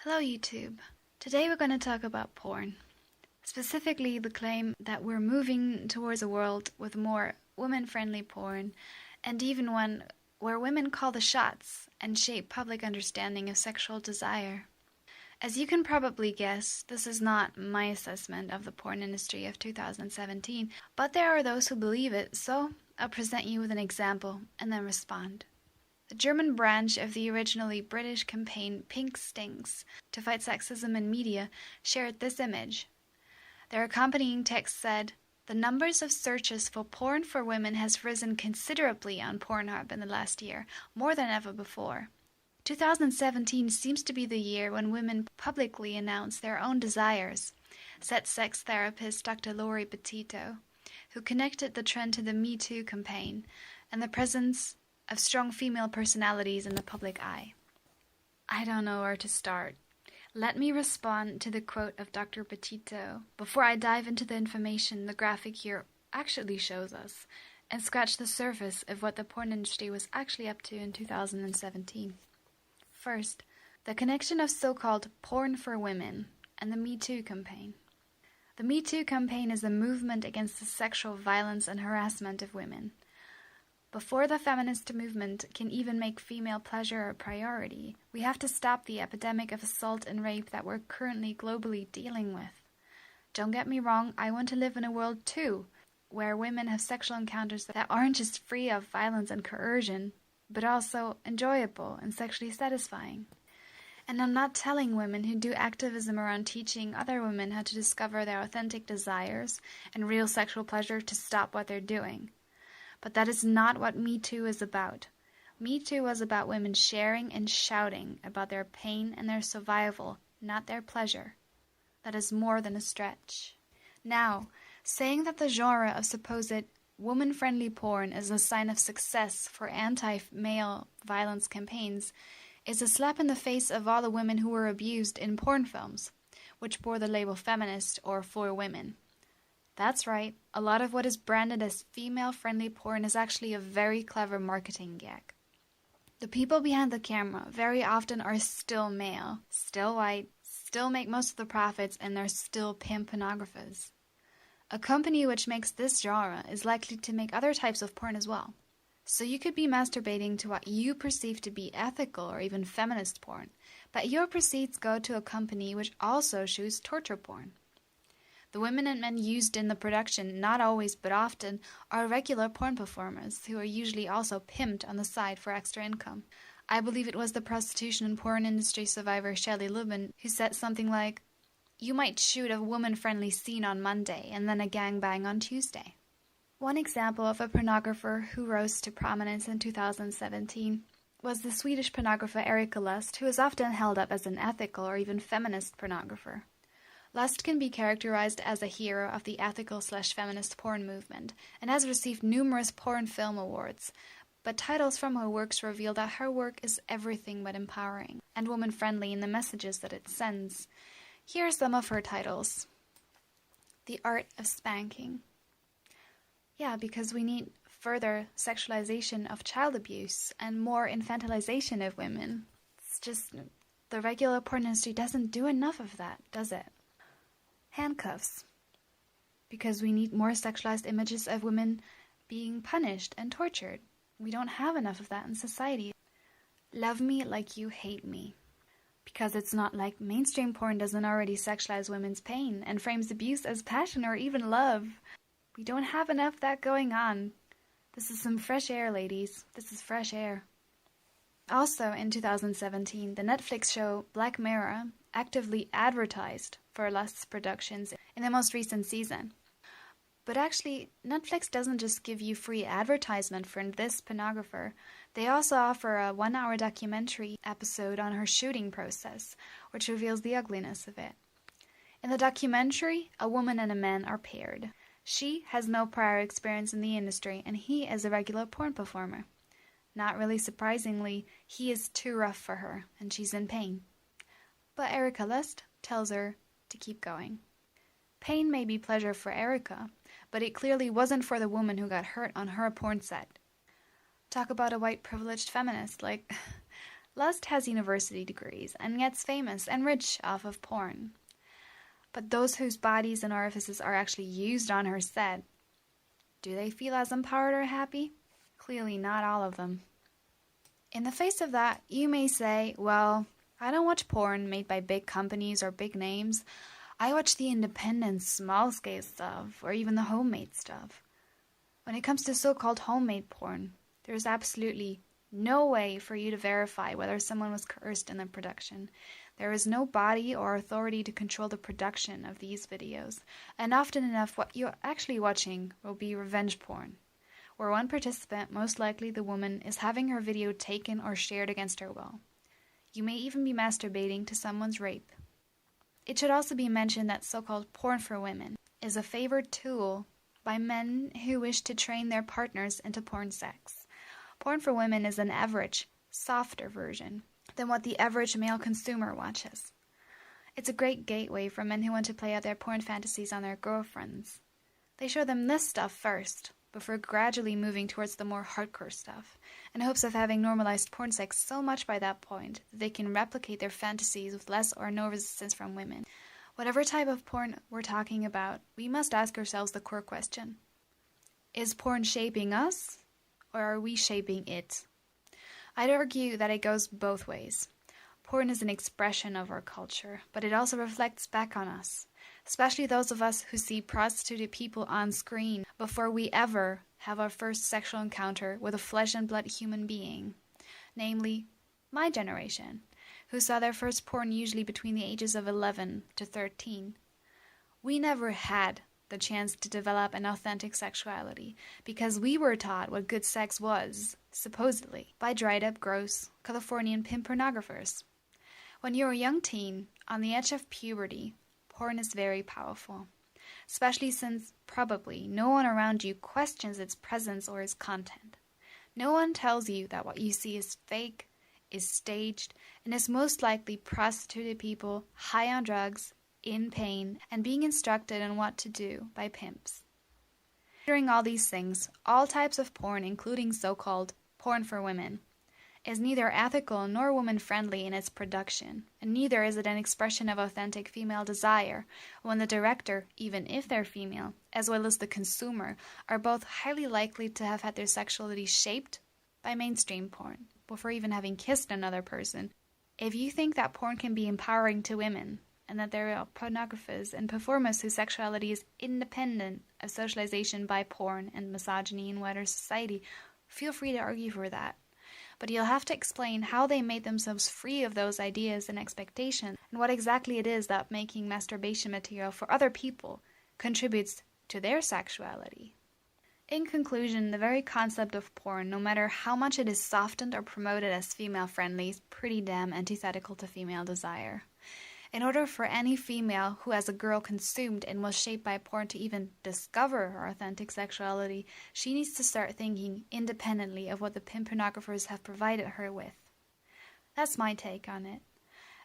Hello YouTube. Today we're going to talk about porn. Specifically the claim that we're moving towards a world with more women-friendly porn, and even one where women call the shots and shape public understanding of sexual desire. As you can probably guess, this is not my assessment of the porn industry of 2017, but there are those who believe it, so I'll present you with an example and then respond. The German branch of the originally British campaign Pink Stinks to fight sexism in media shared this image. Their accompanying text said, "The numbers of searches for porn for women has risen considerably on Pornhub in the last year, more than ever before. 2017 seems to be the year when women publicly announce their own desires," said sex therapist Dr. Lori Petito, who connected the trend to the MeToo campaign and the presence of strong female personalities in the public eye. I don't know where to start. Let me respond to the quote of Dr. Petito before I dive into the information the graphic here actually shows us and scratch the surface of what the porn industry was actually up to in 2017. First, the connection of so-called porn for women and the MeToo campaign. The MeToo campaign is a movement against the sexual violence and harassment of women. Before the feminist movement can even make female pleasure a priority, we have to stop the epidemic of assault and rape that we're currently globally dealing with. Don't get me wrong, I want to live in a world too, where women have sexual encounters that aren't just free of violence and coercion, but also enjoyable and sexually satisfying. And I'm not telling women who do activism around teaching other women how to discover their authentic desires and real sexual pleasure to stop what they're doing. But that is not what MeToo is about. MeToo was about women sharing and shouting about their pain and their survival, not their pleasure. That is more than a stretch. Now, saying that the genre of supposed woman-friendly porn is a sign of success for anti-male violence campaigns is a slap in the face of all the women who were abused in porn films, which bore the label feminist or for women. That's right, a lot of what is branded as female-friendly porn is actually a very clever marketing gag. The people behind the camera very often are still male, still white, still make most of the profits, and they're still pimp pornographers. A company which makes this genre is likely to make other types of porn as well. So you could be masturbating to what you perceive to be ethical or even feminist porn, but your proceeds go to a company which also shoots torture porn. The women and men used in the production, not always but often, are regular porn performers who are usually also pimped on the side for extra income. I believe it was the prostitution and porn industry survivor Shelley Lubin who said something like, "You might shoot a woman-friendly scene on Monday and then a gangbang on Tuesday." One example of a pornographer who rose to prominence in 2017 was the Swedish pornographer Erika Lust, who is often held up as an ethical or even feminist pornographer. Lust can be characterized as a hero of the ethical/feminist porn movement and has received numerous porn film awards, but titles from her works reveal that her work is everything but empowering and woman-friendly in the messages that it sends. Here are some of her titles. The Art of Spanking. Yeah, because we need further sexualization of child abuse and more infantilization of women. It's just, the regular porn industry doesn't do enough of that, does it? Handcuffs. Because we need more sexualized images of women being punished and tortured. We don't have enough of that in society. Love me like you hate me. Because it's not like mainstream porn doesn't already sexualize women's pain and frames abuse as passion or even love. We don't have enough of that going on. This is some fresh air, ladies. This is fresh air. Also, in 2017, the Netflix show Black Mirror actively advertised for Lust's productions in the most recent season. But actually, Netflix doesn't just give you free advertisement for this pornographer. They also offer a 1-hour documentary episode on her shooting process, which reveals the ugliness of it. In the documentary, a woman and a man are paired. She has no prior experience in the industry, and he is a regular porn performer. Not really surprisingly, he is too rough for her, and she's in pain. But Erika Lust tells her to keep going. Pain may be pleasure for Erika, but it clearly wasn't for the woman who got hurt on her porn set. Talk about a white privileged feminist, like, Lust has university degrees and gets famous and rich off of porn. But those whose bodies and orifices are actually used on her set, do they feel as empowered or happy? Clearly not all of them. In the face of that, you may say, well, I don't watch porn made by big companies or big names. I watch the independent, small-scale stuff, or even the homemade stuff. When it comes to so-called homemade porn, there's absolutely no way for you to verify whether someone was coerced in the production. There is no body or authority to control the production of these videos, and often enough what you're actually watching will be revenge porn, where one participant, most likely the woman, is having her video taken or shared against her will. You may even be masturbating to someone's rape. It should also be mentioned that so-called porn for women is a favored tool by men who wish to train their partners into porn sex. Porn for women is an average, softer version than what the average male consumer watches. It's a great gateway for men who want to play out their porn fantasies on their girlfriends. They show them this stuff first, before gradually moving towards the more hardcore stuff, in hopes of having normalized porn sex so much by that point that they can replicate their fantasies with less or no resistance from women. Whatever type of porn we're talking about, we must ask ourselves the core question. Is porn shaping us, or are we shaping it? I'd argue that it goes both ways. Porn is an expression of our culture, but it also reflects back on us, especially those of us who see prostituted people on screen before we ever have our first sexual encounter with a flesh and blood human being, namely, my generation, who saw their first porn usually between the ages of 11 to 13. We never had the chance to develop an authentic sexuality because we were taught what good sex was, supposedly, by dried-up, gross, Californian pimp pornographers. When you're a young teen, on the edge of puberty, porn is very powerful, especially since probably no one around you questions its presence or its content. No one tells you that what you see is fake, is staged, and is most likely prostituted people high on drugs, in pain, and being instructed on what to do by pimps. Considering all these things, all types of porn, including so-called porn for women, is neither ethical nor woman-friendly in its production, and neither is it an expression of authentic female desire, when the director, even if they're female, as well as the consumer, are both highly likely to have had their sexuality shaped by mainstream porn, before even having kissed another person. If you think that porn can be empowering to women, and that there are pornographers and performers whose sexuality is independent of socialization by porn and misogyny in wider society, feel free to argue for that. But you'll have to explain how they made themselves free of those ideas and expectations, and what exactly it is that making masturbation material for other people contributes to their sexuality. In conclusion, the very concept of porn, no matter how much it is softened or promoted as female-friendly, is pretty damn antithetical to female desire. In order for any female who as a girl consumed and was shaped by porn to even discover her authentic sexuality, she needs to start thinking independently of what the pimp pornographers have provided her with. That's my take on it.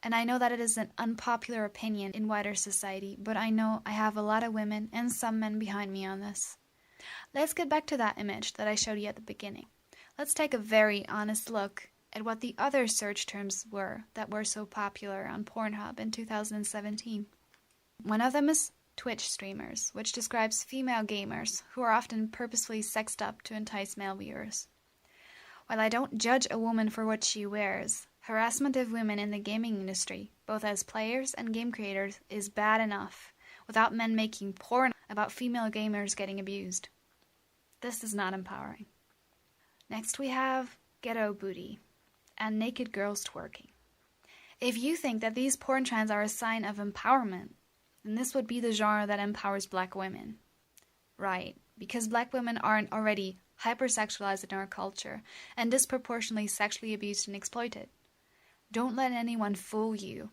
And I know that it is an unpopular opinion in wider society, but I know I have a lot of women and some men behind me on this. Let's get back to that image that I showed you at the beginning. Let's take a very honest look at what the other search terms were that were so popular on Pornhub in 2017. One of them is Twitch streamers, which describes female gamers who are often purposefully sexed up to entice male viewers. While I don't judge a woman for what she wears, harassment of women in the gaming industry, both as players and game creators, is bad enough, without men making porn about female gamers getting abused. This is not empowering. Next we have ghetto booty and naked girls twerking. If you think that these porn trends are a sign of empowerment, then this would be the genre that empowers black women. Right, because black women aren't already hypersexualized in our culture and disproportionately sexually abused and exploited. Don't let anyone fool you.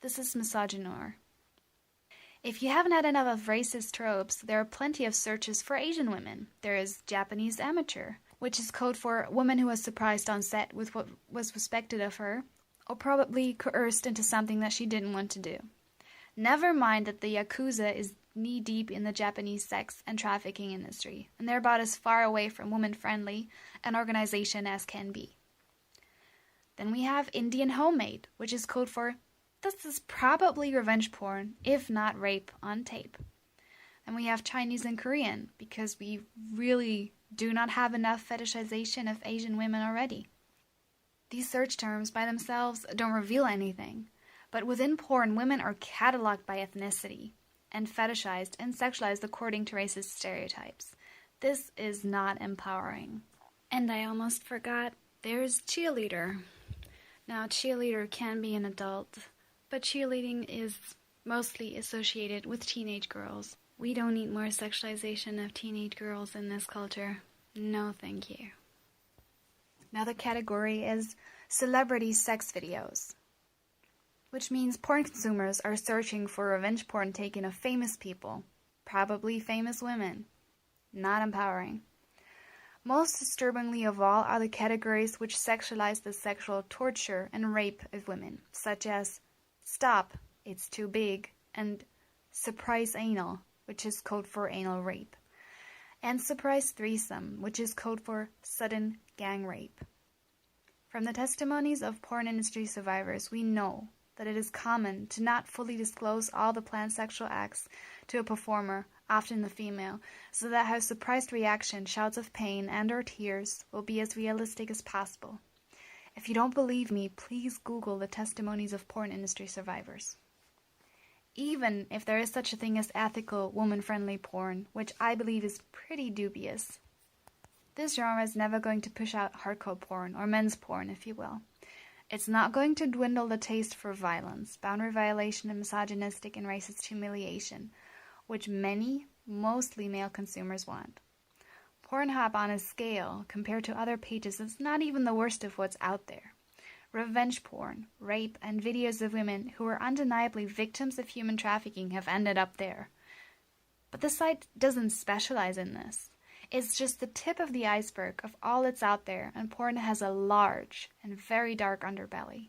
This is misogynoir. If you haven't had enough of racist tropes, there are plenty of searches for Asian women. There is Japanese amateur, which is code for woman who was surprised on set with what was expected of her, or probably coerced into something that she didn't want to do. Never mind that the Yakuza is knee-deep in the Japanese sex and trafficking industry, and they're about as far away from woman-friendly an organization as can be. Then we have Indian homemade, which is code for this is probably revenge porn, if not rape on tape. And we have Chinese and Korean, because we really do not have enough fetishization of Asian women already. These search terms by themselves don't reveal anything, but within porn, women are cataloged by ethnicity and fetishized and sexualized according to racist stereotypes. This is not empowering. And I almost forgot, there's cheerleader. Now, cheerleader can be an adult, but cheerleading is mostly associated with teenage girls. We don't need more sexualization of teenage girls in this culture. No, thank you. Another category is celebrity sex videos, which means porn consumers are searching for revenge porn taken of famous people, probably famous women. Not empowering. Most disturbingly of all are the categories which sexualize the sexual torture and rape of women, such as stop, it's too big, and surprise anal, which is code for anal rape, and surprise threesome, which is code for sudden gang rape. From the testimonies of porn industry survivors, we know that it is common to not fully disclose all the planned sexual acts to a performer, often the female, so that her surprised reaction, shouts of pain, and/or tears will be as realistic as possible. If you don't believe me, please Google the testimonies of porn industry survivors. Even if there is such a thing as ethical, woman-friendly porn, which I believe is pretty dubious, this genre is never going to push out hardcore porn, or men's porn, if you will. It's not going to dwindle the taste for violence, boundary violation, and misogynistic and racist humiliation, which many, mostly male consumers want. Pornhub on a scale, compared to other pages, is not even the worst of what's out there. Revenge porn, rape, and videos of women who are undeniably victims of human trafficking have ended up there. But the site doesn't specialize in this. It's just the tip of the iceberg of all that's out there, and porn has a large and very dark underbelly.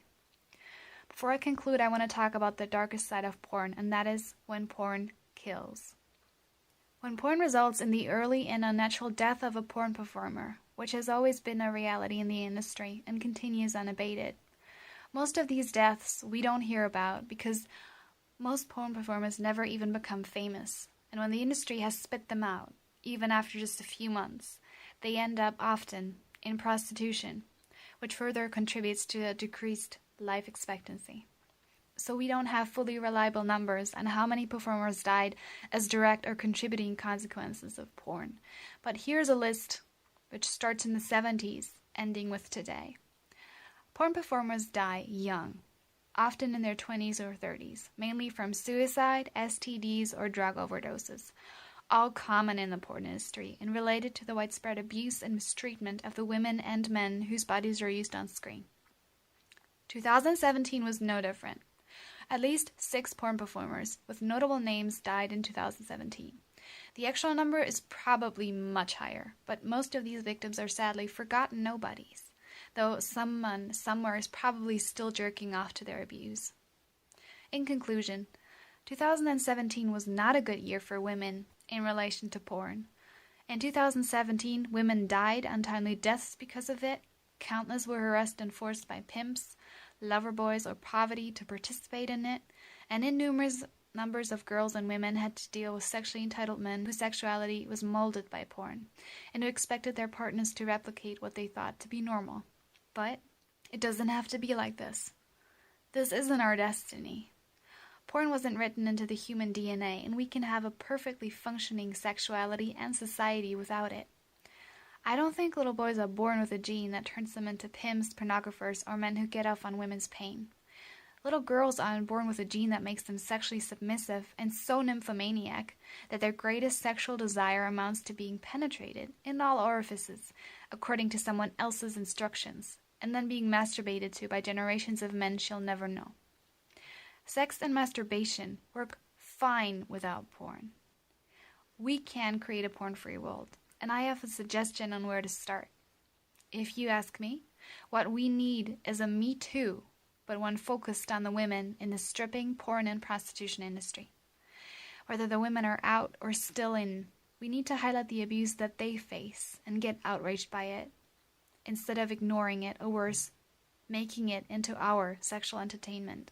Before I conclude, I want to talk about the darkest side of porn, and that is when porn kills. When porn results in the early and unnatural death of a porn performer, which has always been a reality in the industry and continues unabated. Most of these deaths we don't hear about because most porn performers never even become famous, and when the industry has spit them out, even after just a few months, they end up often in prostitution, which further contributes to a decreased life expectancy. So we don't have fully reliable numbers on how many performers died as direct or contributing consequences of porn. But here's a list which starts in the 70s, ending with today. Porn performers die young, often in their 20s or 30s, mainly from suicide, STDs, or drug overdoses, all common in the porn industry and related to the widespread abuse and mistreatment of the women and men whose bodies are used on screen. 2017 was no different. At least 6 porn performers with notable names died in 2017. The actual number is probably much higher, but most of these victims are sadly forgotten nobodies, though someone somewhere is probably still jerking off to their abuse. In conclusion, 2017 was not a good year for women in relation to porn. In 2017, women died untimely deaths because of it. Countless were harassed and forced by pimps, lover boys, or poverty to participate in it, and innumerable numbers of girls and women had to deal with sexually entitled men whose sexuality was molded by porn, and who expected their partners to replicate what they thought to be normal. But it doesn't have to be like this. This isn't our destiny. Porn wasn't written into the human DNA, and we can have a perfectly functioning sexuality and society without it. I don't think little boys are born with a gene that turns them into pimps, pornographers, or men who get off on women's pain. Little girls aren't born with a gene that makes them sexually submissive and so nymphomaniac that their greatest sexual desire amounts to being penetrated in all orifices, according to someone else's instructions, and then being masturbated to by generations of men she'll never know. Sex and masturbation work fine without porn. We can create a porn-free world, and I have a suggestion on where to start. If you ask me, what we need is a MeToo, but one focused on the women in the stripping, porn, and prostitution industry. Whether the women are out or still in, we need to highlight the abuse that they face and get outraged by it, instead of ignoring it, or worse, making it into our sexual entertainment.